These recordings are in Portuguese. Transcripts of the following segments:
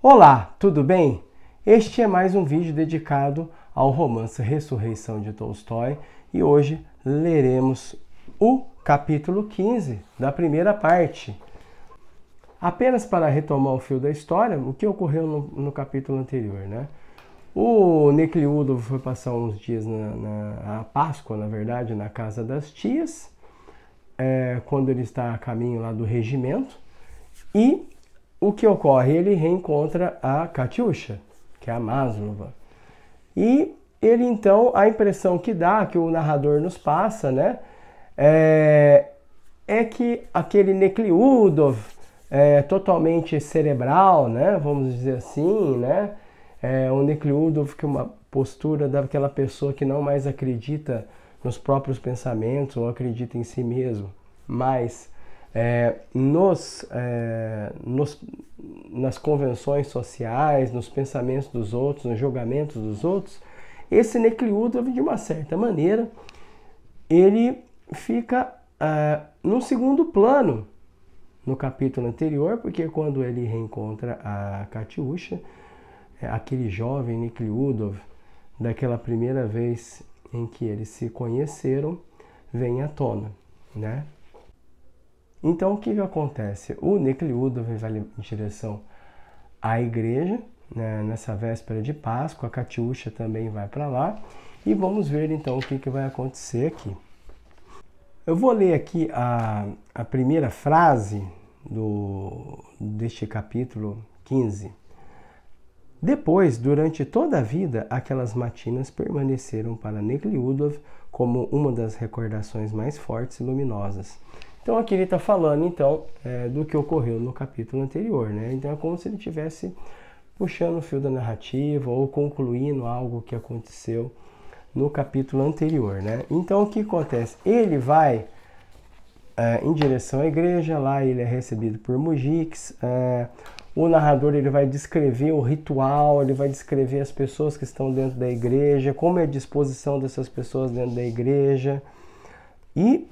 Olá, tudo bem? Este é mais um vídeo dedicado ao romance Ressurreição de Tolstói e hoje leremos o capítulo 15 da primeira parte. Apenas para retomar o fio da história, o que ocorreu no capítulo anterior, né? O Necliúdo foi passar uns dias na Páscoa, na verdade, na casa das tias, quando ele está a caminho lá do regimento, e o que ocorre? Ele reencontra a Katiusha, que é a Maslova. E ele então, a impressão que dá, que o narrador nos passa, né, é que aquele Nekliudov totalmente cerebral, né, vamos dizer assim, né, o Nekliudov que é uma postura daquela pessoa que não mais acredita nos próprios pensamentos ou acredita em si mesmo, mas nas convenções sociais, nos pensamentos dos outros, nos julgamentos dos outros, esse Nekliudov, de uma certa maneira, ele fica no segundo plano no capítulo anterior, porque quando ele reencontra a Katiusha, aquele jovem Nekliudov, daquela primeira vez em que eles se conheceram, vem à tona, né? Então, o que acontece? O Nekliudov vai em direção à igreja, né, nessa véspera de Páscoa. A Katiusha também vai para lá. E vamos ver, então, o que vai acontecer aqui. Eu vou ler aqui a primeira frase deste capítulo 15. Depois, durante toda a vida, aquelas matinas permaneceram para Nekliudov como uma das recordações mais fortes e luminosas. Então aqui ele está falando então do que ocorreu no capítulo anterior, né? Então é como se ele estivesse puxando o fio da narrativa ou concluindo algo que aconteceu no capítulo anterior, né? Então o que acontece? Ele vai em direção à igreja, lá ele é recebido por mujiks, o narrador ele vai descrever o ritual, ele vai descrever as pessoas que estão dentro da igreja, como é a disposição dessas pessoas dentro da igreja. E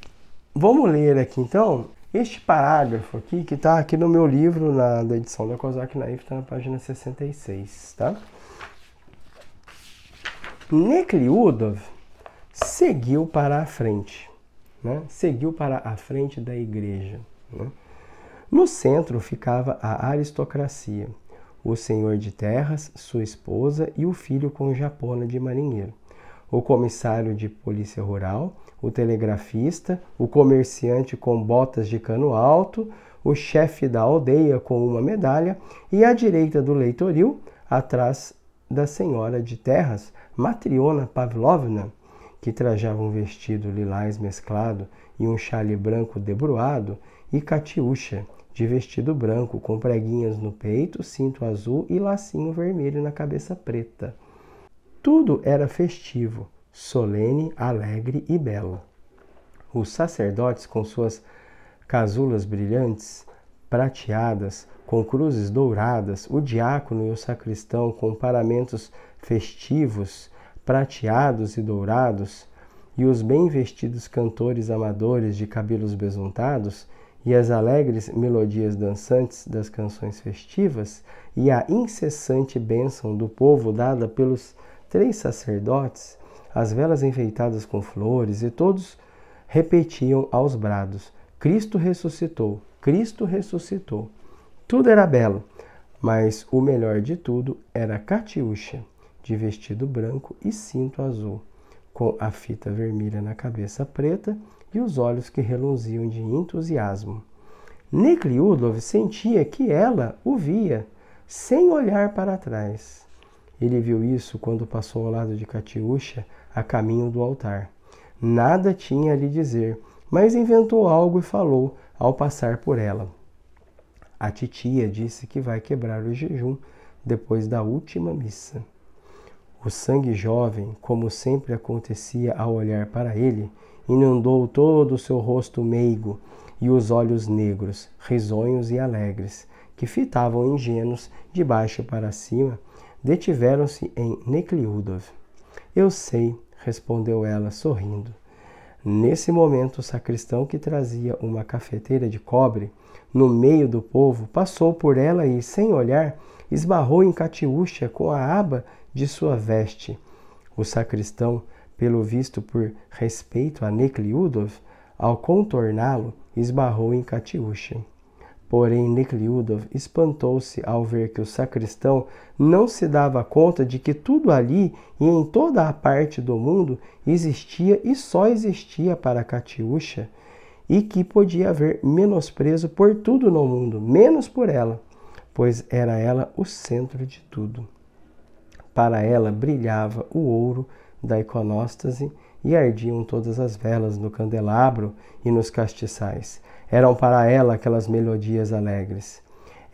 vamos ler aqui então este parágrafo aqui, que está aqui no meu livro, da edição da Kozak Naif, está na página 66, tá? Nekliudov seguiu para a frente, né? Seguiu para a frente da igreja, né? No centro ficava a aristocracia, o senhor de terras, sua esposa e o filho com japona de marinheiro, o comissário de polícia rural, o telegrafista, o comerciante com botas de cano alto, o chefe da aldeia com uma medalha e à direita do leitoril, atrás da senhora de terras, Matriona Pavlovna, que trajava um vestido lilás mesclado e um chale branco debruado, e Katiusha, de vestido branco com preguinhas no peito, cinto azul e lacinho vermelho na cabeça preta. Tudo era festivo, solene, alegre e belo. Os sacerdotes, com suas casulas brilhantes, prateadas, com cruzes douradas, o diácono e o sacristão com paramentos festivos, prateados e dourados, e os bem vestidos cantores amadores de cabelos besuntados, e as alegres melodias dançantes das canções festivas, e a incessante bênção do povo dada pelos 3 sacerdotes, as velas enfeitadas com flores, e todos repetiam aos brados: Cristo ressuscitou, Cristo ressuscitou. Tudo era belo, mas o melhor de tudo era Katiusha, de vestido branco e cinto azul, com a fita vermelha na cabeça preta e os olhos que reluziam de entusiasmo. Nekliudov sentia que ela o via, sem olhar para trás. Ele viu isso quando passou ao lado de Katiusha, a caminho do altar. Nada tinha a lhe dizer, mas inventou algo e falou ao passar por ela. A titia disse que vai quebrar o jejum depois da última missa. O sangue jovem, como sempre acontecia ao olhar para ele, inundou todo o seu rosto meigo e os olhos negros, risonhos e alegres, que fitavam ingênuos de baixo para cima, detiveram-se em Nekliudov. Eu sei, respondeu ela, sorrindo. Nesse momento, o sacristão, que trazia uma cafeteira de cobre no meio do povo, passou por ela e, sem olhar, esbarrou em Catiúcha com a aba de sua veste. O sacristão, pelo visto por respeito a Nekhludoff, ao contorná-lo, esbarrou em Catiúcha. Porém, Nekhludoff espantou-se ao ver que o sacristão não se dava conta de que tudo ali e em toda a parte do mundo existia e só existia para Catiúcha, e que podia haver menosprezo por tudo no mundo, menos por ela, pois era ela o centro de tudo. Para ela brilhava o ouro da iconóstase e ardiam todas as velas no candelabro e nos castiçais. Eram para ela aquelas melodias alegres.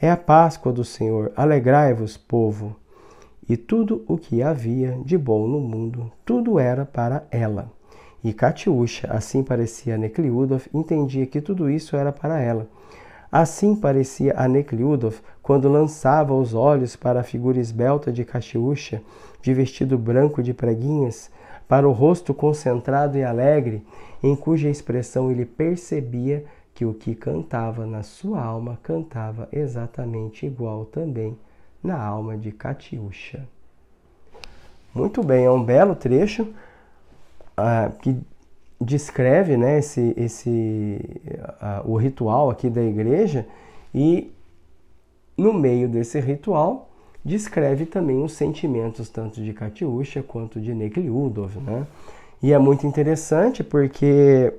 É a Páscoa do Senhor, alegrai-vos, povo. E tudo o que havia de bom no mundo, tudo era para ela. E Catiúcha, assim parecia a Nekhludoff, entendia que tudo isso era para ela. Assim parecia a Nekhludoff quando lançava os olhos para a figura esbelta de Catiúcha, de vestido branco de preguinhas, para o rosto concentrado e alegre, em cuja expressão ele percebia que o que cantava na sua alma cantava exatamente igual também na alma de Catiúcha. Muito bem, é um belo trecho que descreve, né, o ritual aqui da igreja, e no meio desse ritual descreve também os sentimentos tanto de Catiúcha quanto de Nekhludoff, né? E é muito interessante porque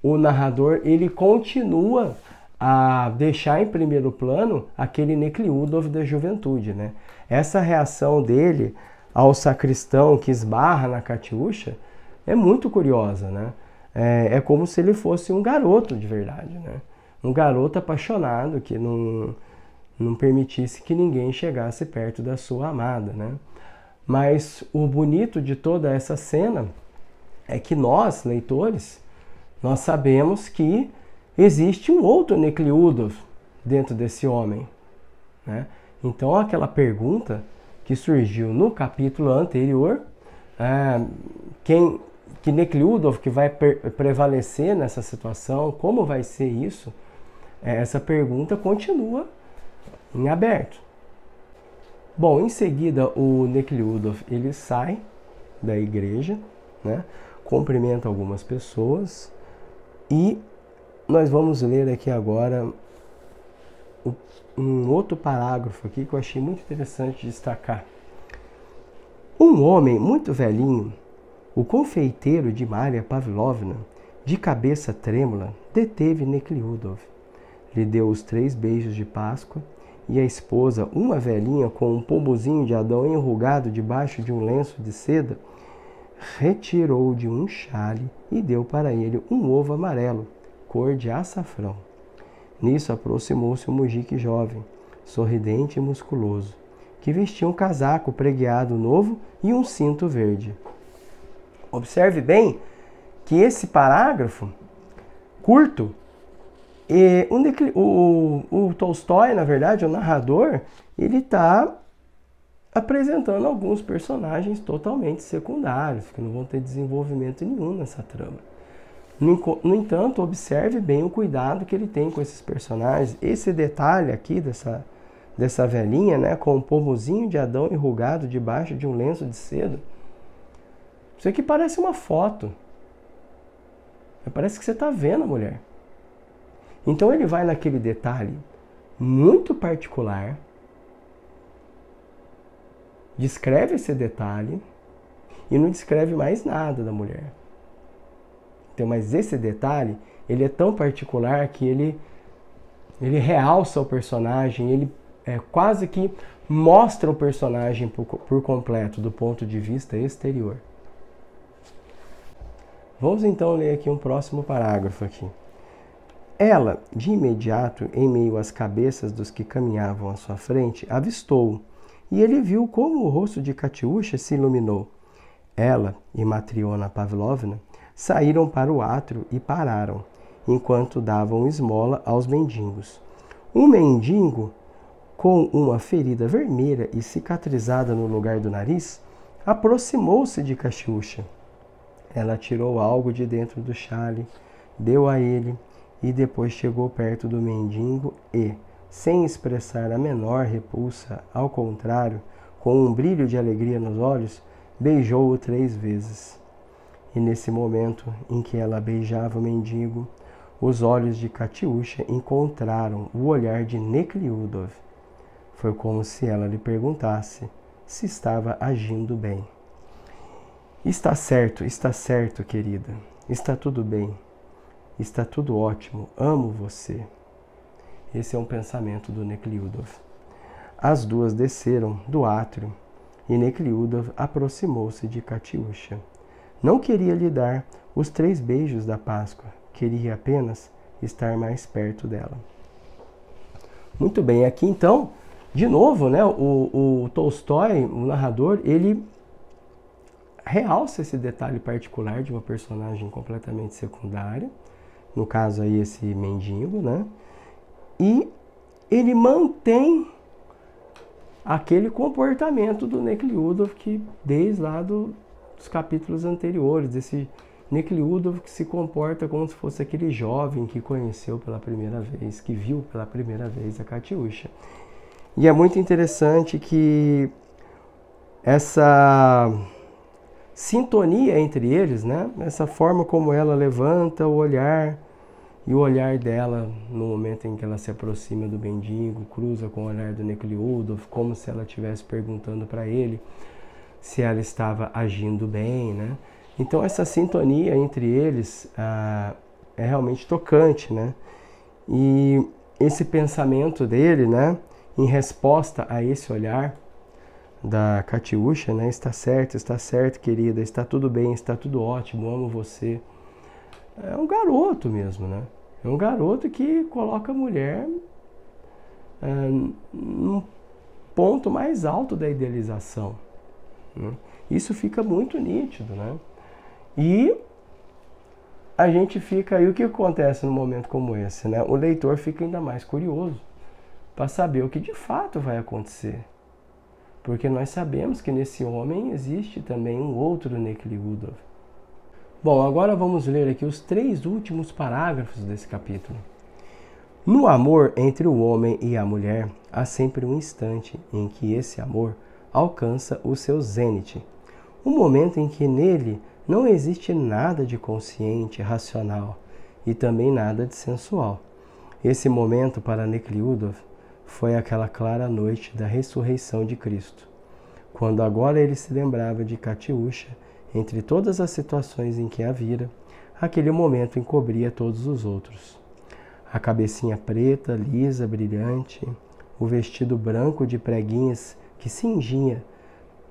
o narrador ele continua a deixar em primeiro plano aquele Nekhludoff da juventude, né? Essa reação dele ao sacristão que esbarra na Catiúcha é muito curiosa, né? É como se ele fosse um garoto de verdade, né? Um garoto apaixonado que não permitisse que ninguém chegasse perto da sua amada, né? Mas o bonito de toda essa cena é que nós, leitores, nós sabemos que existe um outro Nekhludoff dentro desse homem, né? Então aquela pergunta que surgiu no capítulo anterior, que Nekhludoff que vai prevalecer nessa situação, como vai ser isso? Essa pergunta continua em aberto. Bom, em seguida o Nekhludoff ele sai da igreja, né? Cumprimenta algumas pessoas e nós vamos ler aqui agora um outro parágrafo aqui que eu achei muito interessante de destacar. Um homem muito velhinho, o confeiteiro de Maria Pavlovna, de cabeça trêmula, deteve Nekhludoff. Lhe deu os 3 beijos de Páscoa e a esposa, uma velhinha com um pombozinho de Adão enrugado debaixo de um lenço de seda, retirou de um chale e deu para ele um ovo amarelo, cor de açafrão. Nisso aproximou-se um mujique jovem, sorridente e musculoso, que vestia um casaco pregueado novo e um cinto verde. Observe bem que esse parágrafo curto, o Tolstói, na verdade, o narrador, ele está apresentando alguns personagens totalmente secundários, que não vão ter desenvolvimento nenhum nessa trama. No entanto, observe bem o cuidado que ele tem com esses personagens. Esse detalhe aqui dessa velhinha, né, com um pombozinho de Adão enrugado debaixo de um lenço de seda. Isso aqui parece uma foto. Parece que você está vendo a mulher. Então ele vai naquele detalhe muito particular, descreve esse detalhe e não descreve mais nada da mulher. Então, mas esse detalhe, ele é tão particular que ele realça o personagem, ele quase que mostra o personagem por completo, do ponto de vista exterior. Vamos então ler aqui um próximo parágrafo aqui. Ela, de imediato, em meio às cabeças dos que caminhavam à sua frente, avistou-o, e ele viu como o rosto de Catiúcha se iluminou. Ela e Matriona Pavlovna saíram para o átrio e pararam, enquanto davam esmola aos mendigos. Um mendigo, com uma ferida vermelha e cicatrizada no lugar do nariz, aproximou-se de Catiúcha. Ela tirou algo de dentro do xale, deu a ele e depois chegou perto do mendigo e, sem expressar a menor repulsa, ao contrário, com um brilho de alegria nos olhos, beijou-o 3 vezes. E nesse momento em que ela beijava o mendigo, os olhos de Katiusha encontraram o olhar de Nekhludoff. Foi como se ela lhe perguntasse se estava agindo bem. Está certo, querida. Está tudo bem. Está tudo ótimo. Amo você. Esse é um pensamento do Nekhludoff. As duas desceram do átrio e Nekhludoff aproximou-se de Katiusha. Não queria lhe dar os 3 beijos da Páscoa. Queria apenas estar mais perto dela. Muito bem, aqui então, de novo, né, o Tolstói, o narrador, ele realça esse detalhe particular de uma personagem completamente secundária, no caso aí esse mendigo, né? E ele mantém aquele comportamento do Nekhludoff que desde lá dos capítulos anteriores, desse Nekhludoff que se comporta como se fosse aquele jovem que conheceu pela primeira vez, que viu pela primeira vez a Katiusha. E é muito interessante que essa sintonia entre eles, né? Essa forma como ela levanta o olhar e o olhar dela no momento em que ela se aproxima do mendigo, cruza com o olhar do Nekhludoff, como se ela estivesse perguntando para ele se ela estava agindo bem, né? Então essa sintonia entre eles é realmente tocante, né? E esse pensamento dele, né, em resposta a esse olhar da Katiusha, né? Está certo, querida, está tudo bem, está tudo ótimo, amo você. É um garoto mesmo, né? É um garoto que coloca a mulher num ponto mais alto da idealização, né? Isso fica muito nítido, né? E a gente fica aí, o que acontece num momento como esse, né? O leitor fica ainda mais curioso para saber o que de fato vai acontecer. Porque nós sabemos que nesse homem existe também um outro Nekhludoff. Bom, agora vamos ler aqui os 3 últimos parágrafos desse capítulo. No amor entre o homem e a mulher, há sempre um instante em que esse amor alcança o seu zênite. Um momento em que nele não existe nada de consciente, racional e também nada de sensual. Esse momento para Nekhludoff foi aquela clara noite da ressurreição de Cristo, quando agora ele se lembrava de Katiusha, entre todas as situações em que a vira, aquele momento encobria todos os outros. A cabecinha preta, lisa, brilhante, o vestido branco de preguinhas que cingia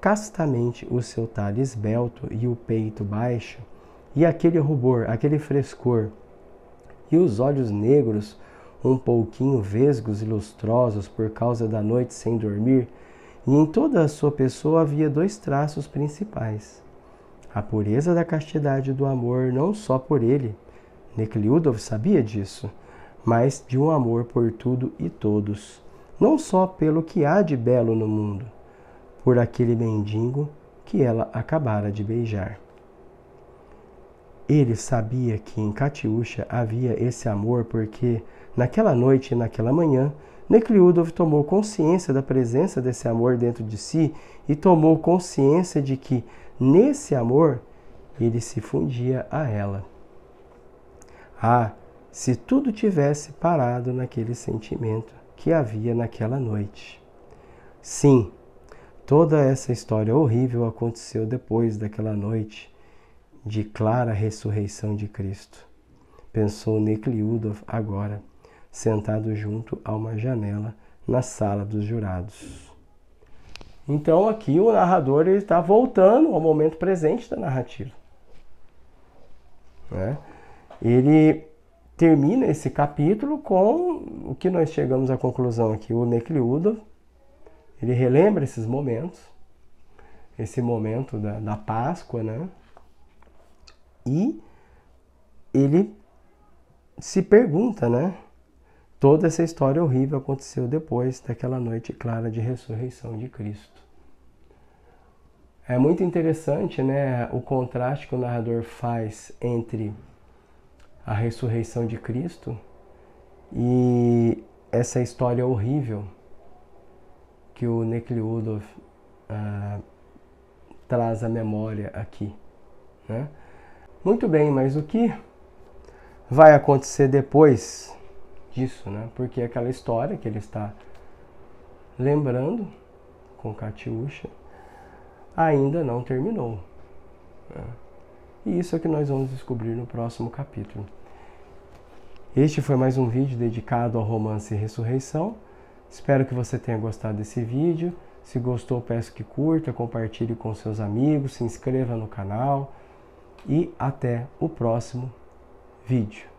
castamente o seu talhe esbelto e o peito baixo, e aquele rubor, aquele frescor, e os olhos negros, um pouquinho vesgos e lustrosos por causa da noite sem dormir, e em toda a sua pessoa havia 2 traços principais. A pureza da castidade do amor, não só por ele, Nekhludoff sabia disso, mas de um amor por tudo e todos, não só pelo que há de belo no mundo, por aquele mendigo que ela acabara de beijar. Ele sabia que em Katiusha havia esse amor porque, naquela noite e naquela manhã, Nekhludoff tomou consciência da presença desse amor dentro de si e tomou consciência de que, nesse amor, ele se fundia a ela. Ah, se tudo tivesse parado naquele sentimento que havia naquela noite. Sim, toda essa história horrível aconteceu depois daquela noite de clara ressurreição de Cristo, pensou Nekhludoff agora, sentado junto a uma janela na sala dos jurados. Então aqui o narrador está voltando ao momento presente da narrativa, né? Ele termina esse capítulo com o que nós chegamos à conclusão aqui. O Nekhludoff, ele relembra esses momentos, esse momento da Páscoa, né? E ele se pergunta, né? Toda essa história horrível aconteceu depois daquela noite clara de ressurreição de Cristo. É muito interessante, né, o contraste que o narrador faz entre a ressurreição de Cristo e essa história horrível que o Nekhludoff traz à memória aqui, né? Muito bem, mas o que vai acontecer depois disso, né? Porque aquela história que ele está lembrando com Katyusha ainda não terminou, né? E isso é que nós vamos descobrir no próximo capítulo. Este foi mais um vídeo dedicado ao romance Ressurreição. Espero que você tenha gostado desse vídeo. Se gostou, peço que curta, compartilhe com seus amigos, se inscreva no canal e até o próximo vídeo.